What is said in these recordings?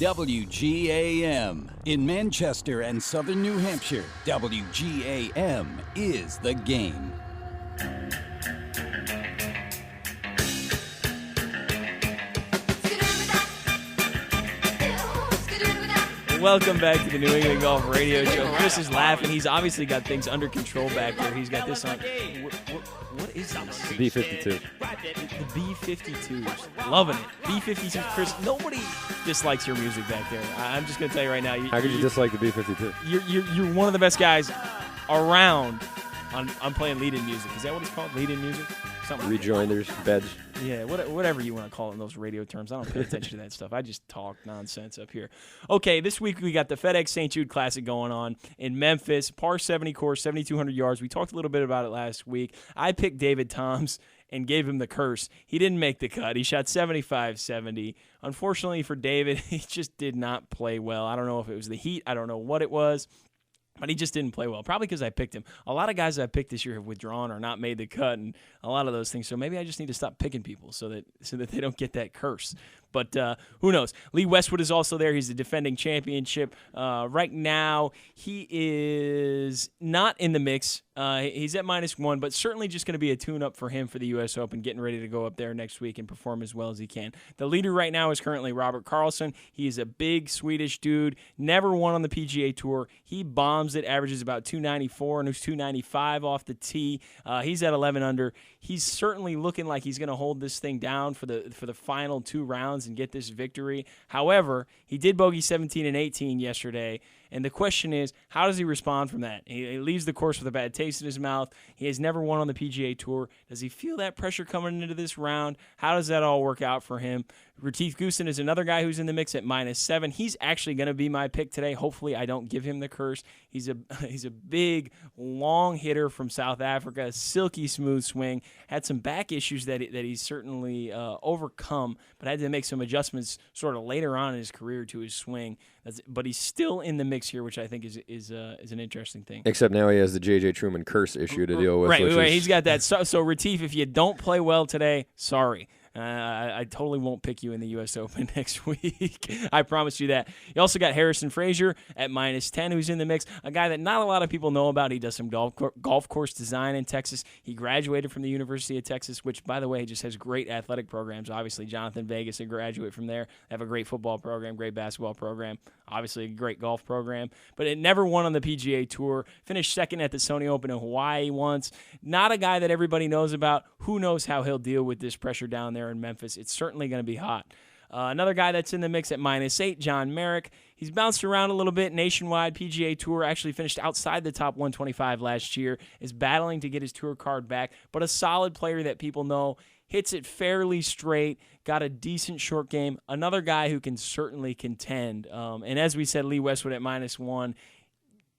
WGAM. In Manchester and southern New Hampshire, WGAM is the game. Welcome back to the New England Golf Radio Show. Chris is laughing. He's obviously got things under control back there. He's got this on. What is this? B-52. The B-52s. Loving it. B-52s. Chris, nobody dislikes your music back there. I'm just going to tell you right now. How could you dislike the B-52? You're one of the best guys around on playing lead-in music. Is that what it's called? Lead-in music? Something Rejoinders, beds. Yeah, whatever you want to call it in those radio terms. I don't pay attention to that stuff. I just talk nonsense up here. Okay, this week we got the FedEx St. Jude Classic going on in Memphis. Par 70 course, 7,200 yards. We talked a little bit about it last week. I picked David Toms and gave him the curse. He didn't make the cut. He shot 75-70. Unfortunately for David, he just did not play well. I don't know if it was the heat. I don't know what it was. But he just didn't play well, probably because I picked him. A lot of guys I picked this year have withdrawn or not made the cut, and a lot of those things. So maybe I just need to stop picking people so that they don't get that curse. But who knows? Lee Westwood is also there. He's the defending championship. Right now, he is not in the mix. He's at -1, but certainly just going to be a tune-up for him for the U.S. Open, getting ready to go up there next week and perform as well as he can. The leader right now is currently Robert Karlsson. He is a big Swedish dude, never won on the PGA Tour. He bombs it, averages about 294, and who's 295 off the tee. He's at 11 under. He's certainly looking like he's going to hold this thing down for the final two rounds and get this victory. However, he did bogey 17 and 18 yesterday, and the question is, how does he respond from that? He leaves the course with a bad taste in his mouth. He has never won on the PGA Tour. Does he feel that pressure coming into this round? How does that all work out for him? Retief Goosen is another guy who's in the mix at -7. He's actually going to be my pick today. Hopefully I don't give him the curse. He's a big, long hitter from South Africa, silky smooth swing. Had some back issues that he's certainly overcome, but had to make some adjustments sort of later on in his career to his swing. But he's still in the mix here, which I think is an interesting thing. Except now he has the J.J. Truman curse issue to deal with. Right. He's got that. So Retief, if you don't play well today, sorry. I totally won't pick you in the U.S. Open next week. I promise you that. You also got Harrison Frazier at -10, who's in the mix. A guy that not a lot of people know about. He does some golf course design in Texas. He graduated from the University of Texas, which, by the way, just has great athletic programs. Obviously, Jonathan Vegas, a graduate from there. They have a great football program, great basketball program. Obviously, a great golf program. But it never won on the PGA Tour. Finished second at the Sony Open in Hawaii once. Not a guy that everybody knows about. Who knows how he'll deal with this pressure down there in Memphis? It's certainly going to be hot. Another guy that's in the mix at -8, John Merrick. He's bounced around a little bit nationwide. PGA Tour actually finished outside the top 125 last year, is battling to get his tour card back, but a solid player that people know. Hits it fairly straight, got a decent short game. Another guy who can certainly contend. And as we said, Lee Westwood at -1,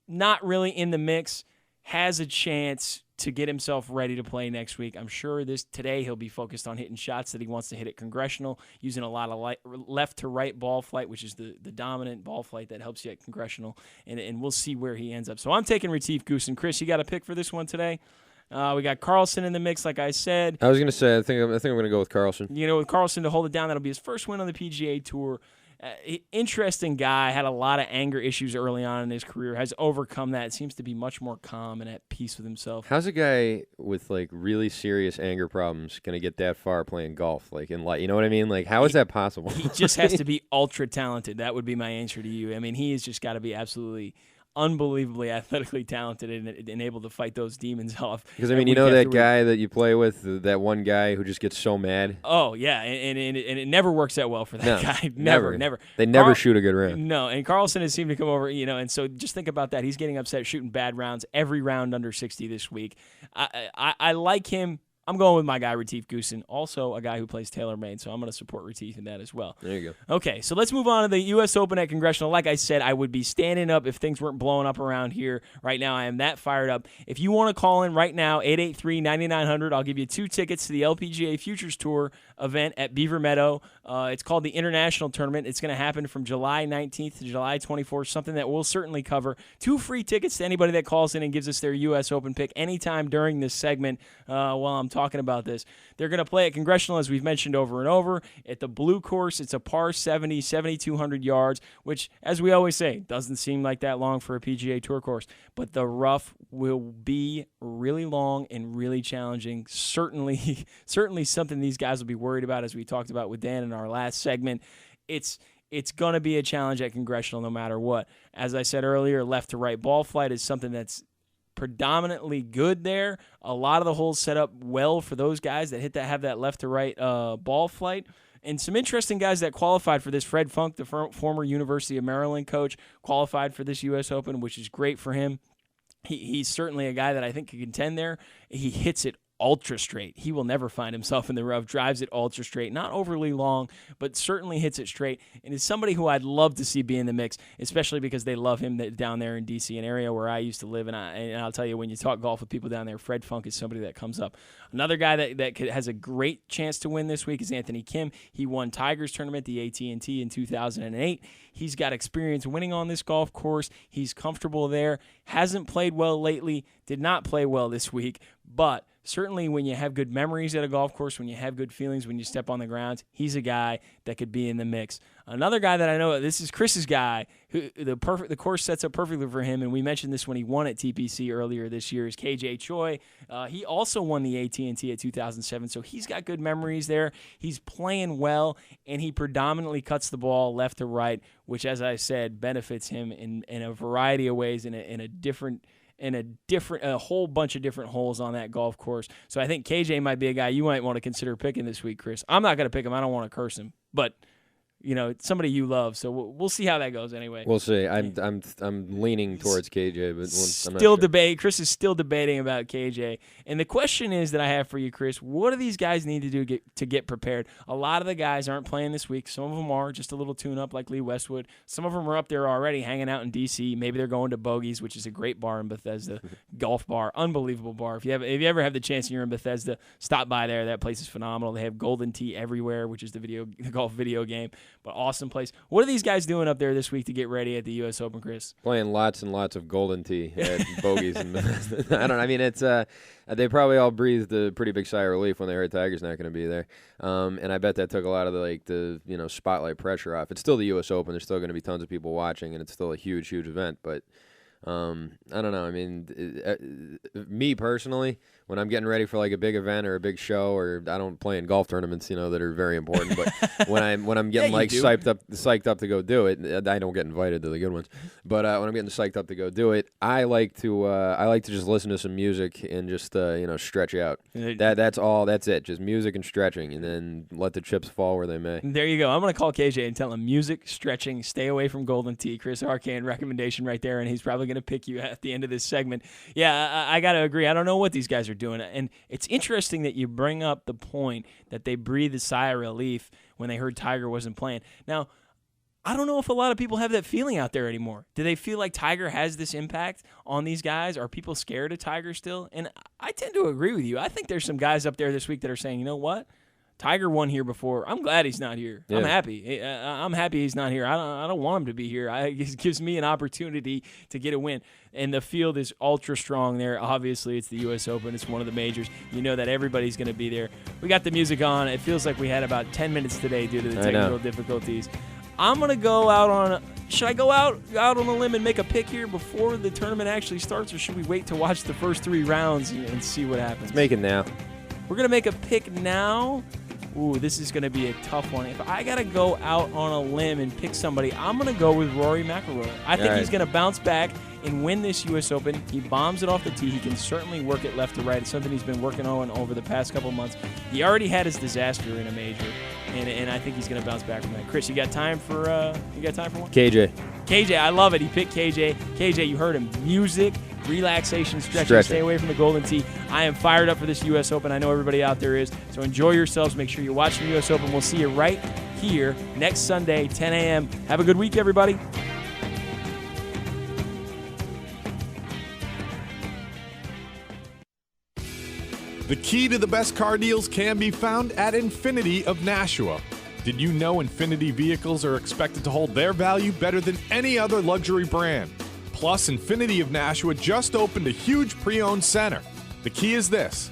not really in the mix, has a chance to get himself ready to play next week. I'm sure today he'll be focused on hitting shots that he wants to hit at Congressional, using a lot of left to right ball flight, which is the dominant ball flight that helps you at Congressional, and we'll see where he ends up. So I'm taking Retief Goosen. Chris, you got a pick for this one today? We got Karlsson in the mix, like I said. I was going to say, I think I'm going to go with Karlsson. With Karlsson to hold it down, that'll be his first win on the PGA Tour. Interesting guy, had a lot of anger issues early on in his career, has overcome that, seems to be much more calm and at peace with himself. How's a guy with really serious anger problems going to get that far playing golf, in light? You know what I mean? How is that possible? He just has to be ultra talented. That would be my answer to you. I mean, he has just got to be absolutely unbelievably athletically talented and able to fight those demons off. Because, that guy that you play with, that one guy who just gets so mad? Oh, yeah, and it never works out well for that guy. Never. They never shoot a good round. No, and Karlsson has seemed to come over, and so just think about that. He's getting upset shooting bad rounds, every round under 60 this week. I like him. I'm going with my guy, Retief Goosen, also a guy who plays TaylorMade, so I'm going to support Retief in that as well. There you go. Okay, so let's move on to the U.S. Open at Congressional. Like I said, I would be standing up if things weren't blowing up around here. Right now, I am that fired up. If you want to call in right now, 883-9900, I'll give you 2 tickets to the LPGA Futures Tour event at Beaver Meadow. It's called the International Tournament. It's going to happen from July 19th to July 24th, something that we'll certainly cover. 2 free tickets to anybody that calls in and gives us their U.S. Open pick anytime during this segment while I'm talking talking about this. They're going to play at Congressional, as we've mentioned over and over. At the blue course, it's a par 70, 7,200 yards, which, as we always say, doesn't seem like that long for a PGA Tour course. But the rough will be really long and really challenging. Certainly something these guys will be worried about, as we talked about with Dan in our last segment. It's going to be a challenge at Congressional no matter what. As I said earlier, left to right ball flight is something that's predominantly good there. A lot of the holes set up well for those guys that have that left to right ball flight. And some interesting guys that qualified for this. Fred Funk, the former University of Maryland coach, qualified for this U.S. Open, which is great for him. He's certainly a guy that I think can contend there. He hits it ultra straight. He will never find himself in the rough, drives it ultra straight, not overly long, but certainly hits it straight, and is somebody who I'd love to see be in the mix, especially because they love him down there in D.C., an area where I used to live, and I'll tell you, when you talk golf with people down there, Fred Funk is somebody that comes up. Another guy that has a great chance to win this week is Anthony Kim. He won Tiger's tournament, the AT&T, in 2008. He's got experience winning on this golf course. He's comfortable there. Hasn't played well lately. Did not play well this week, but certainly when you have good memories at a golf course, when you have good feelings when you step on the grounds, he's a guy that could be in the mix. Another guy that I know, this is Chris's guy, who the course sets up perfectly for him, and we mentioned this when he won at TPC earlier this year, is KJ Choi. He also won the AT&T at 2007, so he's got good memories there. He's playing well, and he predominantly cuts the ball left to right, which, as I said, benefits him in a variety of ways, in a whole bunch of different holes on that golf course. So I think KJ might be a guy you might want to consider picking this week, Chris. I'm not going to pick him. I don't want to curse him, but it's somebody you love. So we'll see how that goes anyway. We'll see. I'm leaning towards KJ, but I'm still not sure. debate. Chris is still debating about KJ. And the question is that I have for you, Chris, what do these guys need to do to get prepared? A lot of the guys aren't playing this week. Some of them are just a little tune-up like Lee Westwood. Some of them are up there already hanging out in D.C. Maybe they're going to Bogies, which is a great bar in Bethesda, golf bar, unbelievable bar. If you ever have the chance and you're in Bethesda, stop by there. That place is phenomenal. They have Golden Tee everywhere, which is the golf video game. But awesome place. What are these guys doing up there this week to get ready at the U.S. Open, Chris? Playing lots and lots of Golden Tee at Bogies. I don't know. I mean, it's they probably all breathed a pretty big sigh of relief when they heard Tiger's not going to be there. And I bet that took a lot of the spotlight pressure off. It's still the U.S. Open. There's still going to be tons of people watching, and it's still a huge, huge event. But I don't know. I mean, me personally, when I'm getting ready for like a big event or a big show, or I don't play in golf tournaments, that are very important. But when I'm getting psyched up to go do it, I don't get invited to the good ones. But when I'm getting psyched up to go do it, I like to just listen to some music and just stretch out. That's all. That's it. Just music and stretching, and then let the chips fall where they may. There you go. I'm gonna call KJ and tell him music, stretching, stay away from Golden Tee. Chris Arcane recommendation right there, and he's probably going to pick you at the end of this segment. Yeah, I got to agree. I don't know what these guys are doing. And it's interesting that you bring up the point that they breathed a sigh of relief when they heard Tiger wasn't playing. Now, I don't know if a lot of people have that feeling out there anymore. Do they feel like Tiger has this impact on these guys? Are people scared of Tiger still? And I tend to agree with you. I think there's some guys up there this week that are saying, you know what? Tiger won here before. I'm glad he's not here. Yeah. I'm happy. I'm happy he's not here. I don't want him to be here. It gives me an opportunity to get a win. And the field is ultra strong there. Obviously, it's the U.S. Open. It's one of the majors. You know that everybody's going to be there. We got the music on. It feels like we had about 10 minutes today due to the technical difficulties. I'm going to go out on – should I go out on a limb and make a pick here before the tournament actually starts, or should we wait to watch the first 3 rounds and see what happens? Let's make it now. We're going to make a pick now. Ooh, this is going to be a tough one. If I got to go out on a limb and pick somebody, I'm going to go with Rory McIlroy. I think he's going to bounce back and win this U.S. Open. He bombs it off the tee. He can certainly work it left to right. It's something he's been working on over the past couple months. He already had his disaster in a major, and I think he's going to bounce back from that. Chris, you got time for one? KJ, I love it. He picked KJ. KJ, you heard him. Music, relaxation, stretching. Stay away from the Golden Tee. I am fired up for this U.S. Open. I know everybody out there is. So enjoy yourselves. Make sure you're watching the U.S. Open. We'll see you right here next Sunday, 10 a.m. Have a good week, everybody. The key to the best car deals can be found at Infinity of Nashua. Did you know Infinity vehicles are expected to hold their value better than any other luxury brand? Plus, Infinity of Nashua just opened a huge pre-owned center. The key is this: